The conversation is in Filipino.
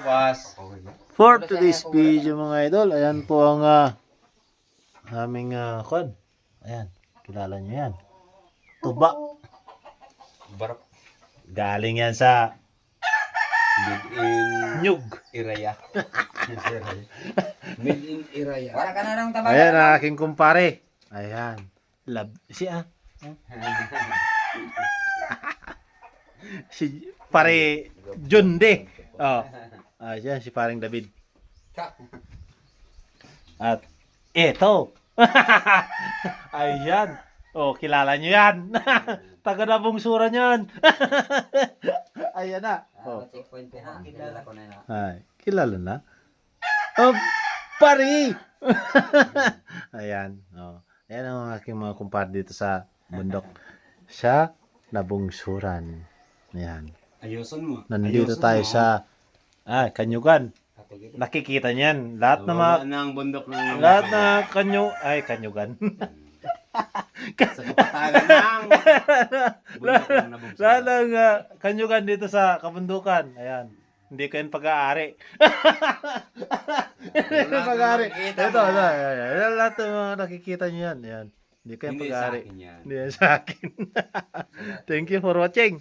Was. For today's video mga idol, ayan po ang aming kwan. Ayan, kilala nyo yan. Tuba. Barok. Galing yan sa Made in Nyug. Iraya. Made in Iraya. Wala ka na ng taba. Ayan ang aking kumpare. Ayan. Siya. Si pare Junde. Oh. Ayan si paring David. At eto. Ayan. Oh, kilala nyo yan. Taga na bungsuran yan. Ayan na. Oh. Checkpoint ko na. Kilala ko na. Ay, kilala na. Oh, pari! Ayan. Oh. Ayan ang aking mga kumpare dito sa bundok. Sa nabungsuran. Ayan. Ayusin mo. Nandito tayo sa Kanyugan. Nakikita niyan. Lahat na mga ng bundok ng lahat na Kanyugan. sa kapatagan ng bundok ng nabungsuran. Lahat ng Kanyugan dito sa kabundukan. Ayan. Hindi kayo pag-aari. Hindi pag-aari. Ito. Ayan. Lahat ng mga nakikita niyo yan. Ayan. Hindi kayo Hindi sa pag-aari. akin yan. Hindi yan sa akin. Thank you for watching.